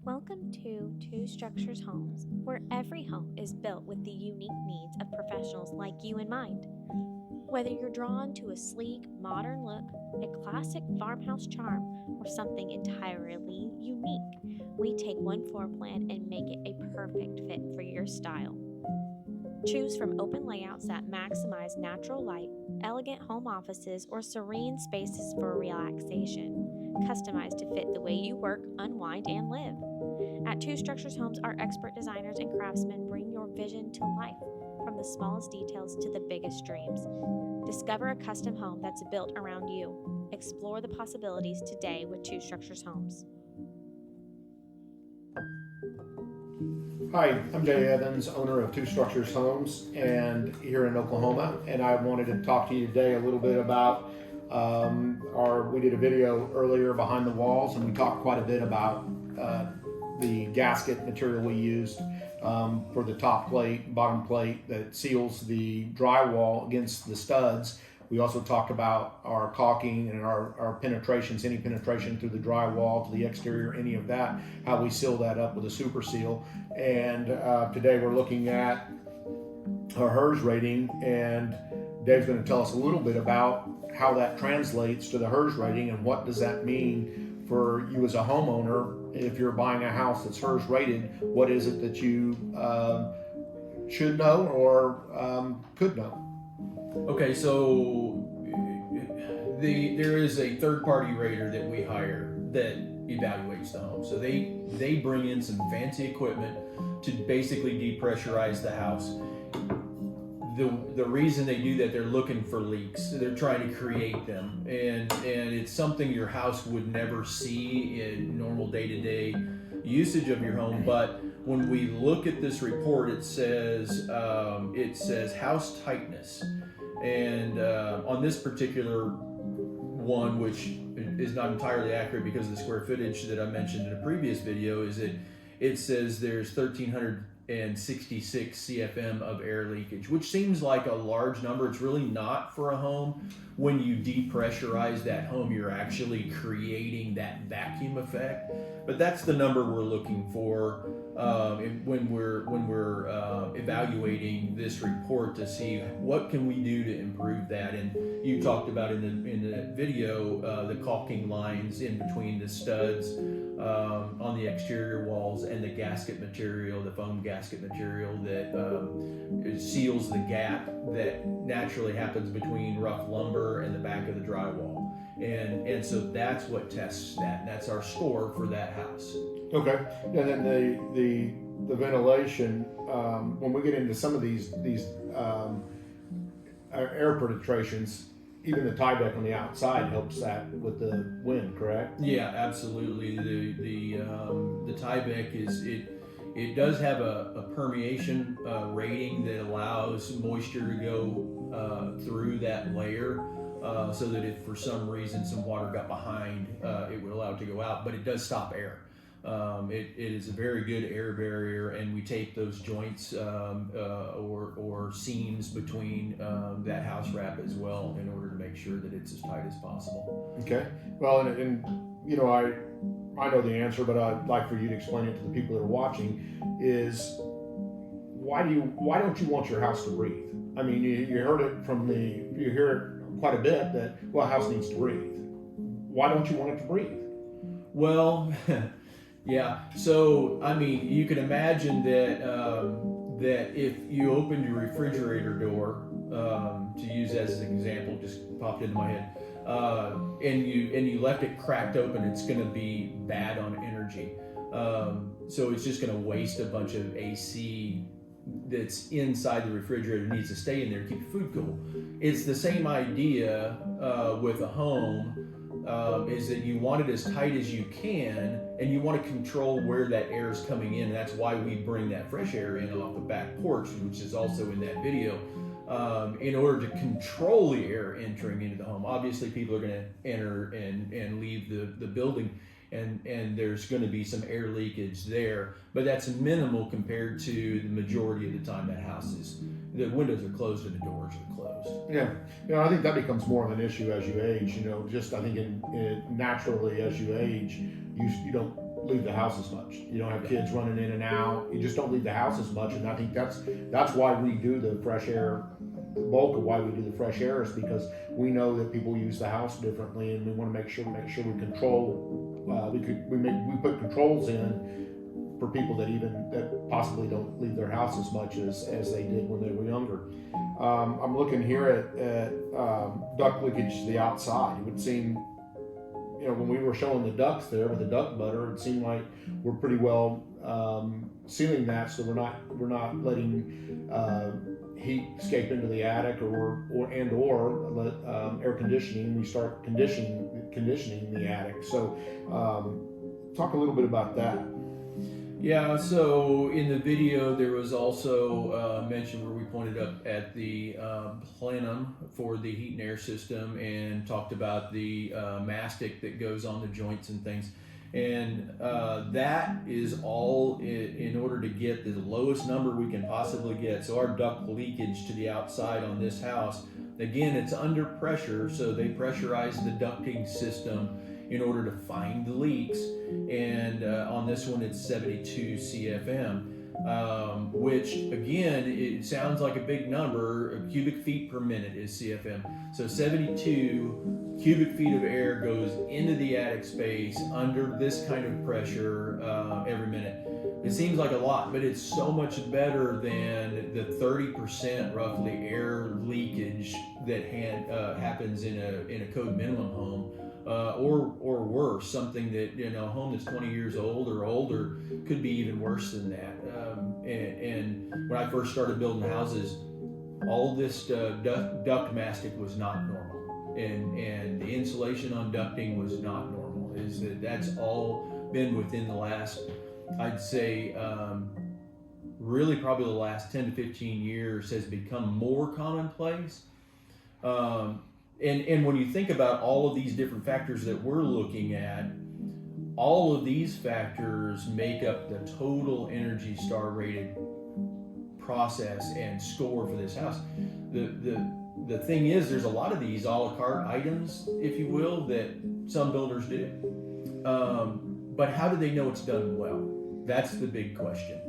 Welcome to Two Structures Homes, where every home is built with the unique needs of professionals like you in mind. Whether you're drawn to a sleek, modern look, a classic farmhouse charm, or something entirely unique, we take one floor plan and make it a perfect fit for your style. Choose from open layouts that maximize natural light, elegant home offices, or serene spaces for relaxation, customized to fit the way you work, unwind, and live. At Two Structures Homes, our expert designers and craftsmen bring your vision to life, from the smallest details to the biggest dreams. Discover a custom home that's built around you. Explore the possibilities today with Two Structures Homes. Hi, I'm Jay Evans, owner of Two Structures Homes and here in Oklahoma, and I wanted to talk to you today a little bit about we did a video earlier behind the walls, and we talked quite a bit about the gasket material we used for the top plate, bottom plate that seals the drywall against the studs. We also talked about our caulking and our penetrations, any penetration through the drywall to the exterior, any of that, how we seal that up with a super seal. And today we're looking at our HERS rating, and Dave's going to tell us a little bit about how that translates to the HERS rating and what does that mean for you as a homeowner. If you're buying a house that's HERS rated, what is it that you should know or could know? Okay, so there is a third-party rater that we hire that evaluates the home. So they bring in some fancy equipment to basically depressurize the house. The reason they do that, they're looking for leaks. They're trying to create them, and it's something your house would never see in normal day-to-day usage of your home. But when we look at this report, it says house tightness. And on this particular one, which is not entirely accurate because of the square footage that I mentioned in a previous video, is that it says there's 1,366 CFM of air leakage, which seems like a large number. It's really not for a home. When you depressurize that home, you're actually creating that vacuum effect. But that's the number we're looking for when we're evaluating this report to see what can we do to improve that. And you talked about in the video the caulking lines in between the studs on the exterior walls and the gasket material, the foam gasket material that seals the gap that naturally happens between rough lumber and the back of the drywall. And so that's what tests that. And that's our score for that house. Okay, and then the ventilation. When we get into some of these air penetrations, even the tie deck on the outside helps that with the wind, correct? Yeah, absolutely. The tie deck it does have a permeation rating that allows moisture to go through that layer. So that if for some reason some water got behind, it would allow it to go out, but it does stop air. It is a very good air barrier, and we tape those joints or seams between that house wrap as well in order to make sure that it's as tight as possible. Okay. Well, and you know, I know the answer, but I'd like for you to explain it to the people that are watching. Is why don't you want your house to breathe? I mean, you heard it you hear it quite a bit that, well, a house needs to breathe. Why don't you want it to breathe? Well, yeah. So, I mean, you can imagine that if you opened your refrigerator door, to use as an example, just popped into my head, and you left it cracked open, it's going to be bad on energy. So it's just going to waste a bunch of AC that's inside the refrigerator. It needs to stay in there to keep your food cool. It's the same idea with a home, is that you want it as tight as you can, and you want to control where that air is coming in. And that's why we bring that fresh air in off the back porch, which is also in that video, in order to control the air entering into the home. Obviously, people are going to enter and leave the building, and there's going to be some air leakage there, but that's minimal compared to the majority of the time the windows are closed and the doors are closed. Yeah, I think that becomes more of an issue as you age. Just I think naturally as you age, you don't leave the house as much. You don't have kids running in and out. You just don't leave the house as much. And I think that's why we do the fresh air. The bulk of why we do the fresh air is because we know that people use the house differently, and we want to make sure we control. We put controls in for people that possibly don't leave their house as much as they did when they were younger. I'm looking here at duct leakage to the outside. It would seem, when we were showing the ducts there with the duct butter, it seemed like we're pretty well sealing that, so we're not letting heat escape into the attic or let air conditioning. We start conditioning the attic. So talk a little bit about that. Yeah, so in the video there was also mention where we pointed up at the plenum for the heat and air system and talked about the mastic that goes on the joints and things. And that is all in order to get the lowest number we can possibly get. So our duct leakage to the outside on this house, again, it's under pressure, so they pressurize the ducting system in order to find the leaks. And on this one, it's 72 CFM, which again, it sounds like a big number. Cubic feet per minute is CFM. So 72 cubic feet of air goes into the attic space under this kind of pressure every minute. It seems like a lot, but it's so much better than the 30% roughly air leakage that happens in a code minimum home. Or worse, something that, a home that's 20 years old or older could be even worse than that. And when I first started building houses, all this duct mastic was not normal, and the insulation on ducting was not normal. That's all been within the last, I'd say, really probably the last 10 to 15 years has become more commonplace. And when you think about all of these different factors that we're looking at, all of these factors make up the total Energy Star rated process and score for this house. The thing is, there's a lot of these a la carte items, if you will, that some builders do. But how do they know it's done well? That's the big question.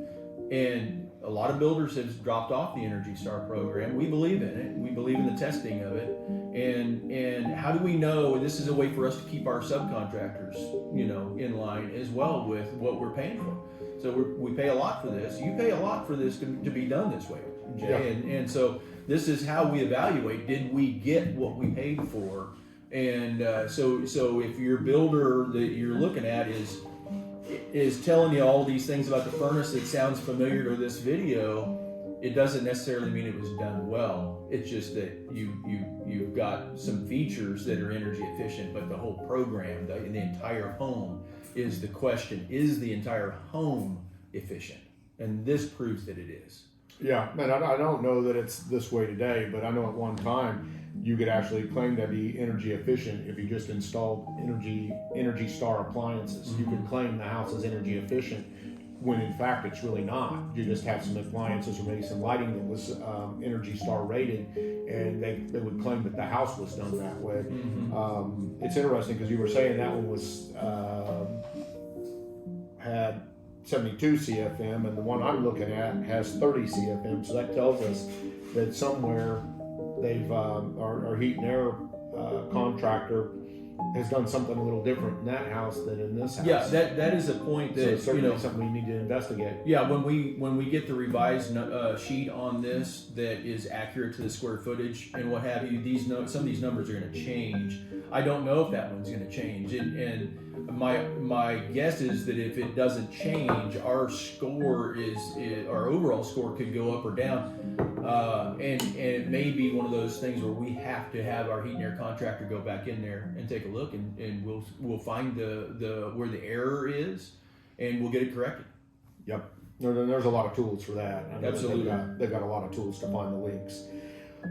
And a lot of builders have dropped off the Energy Star program. We believe in it. We believe in the testing of it. And how do we know? And this is a way for us to keep our subcontractors, in line as well with what we're paying for. So we pay a lot for this. You pay a lot for this to be done this way, Jay. Yeah. And so this is how we evaluate: did we get what we paid for? And so if your builder that you're looking at is telling you all these things about the furnace that sounds familiar to this video, it doesn't necessarily mean it was done well. It's just that you've got some features that are energy efficient, but the whole program, the entire home is the question: is the entire home efficient? And this proves that it is. Yeah, and I don't know that it's this way today, but I know at one time you could actually claim to be energy efficient if you just installed Energy Star appliances. Mm-hmm. You could claim the house is energy efficient when in fact it's really not. You just have some appliances or maybe some lighting that was Energy Star rated, and they would claim that the house was done that way. Mm-hmm. It's interesting because you were saying that one was had 72 CFM, and the one I'm looking at has 30 CFM. So that tells us that somewhere they've our heat and air contractor has done something a little different in that house than in this house. Yeah, that is a point that, so certainly something we need to investigate. Yeah, when we get the revised sheet on this that is accurate to the square footage and what have you, some of these numbers are going to change. I don't know if that one's going to change, and my guess is that if it doesn't change, our score our overall score could go up or down, and it may be one of those things where we have to have our heat and air contractor go back in there and take a look, and we'll find the where the error is, and we'll get it corrected. Yep, there's a lot of tools for that. Absolutely, they've got a lot of tools to find the leaks.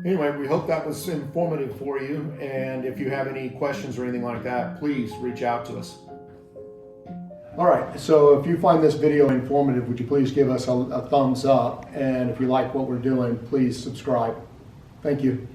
Anyway, we hope that was informative for you, and if you have any questions or anything like that, please reach out to us. All right, so if you find this video informative, would you please give us a thumbs up, and if you like what we're doing, please subscribe. Thank you.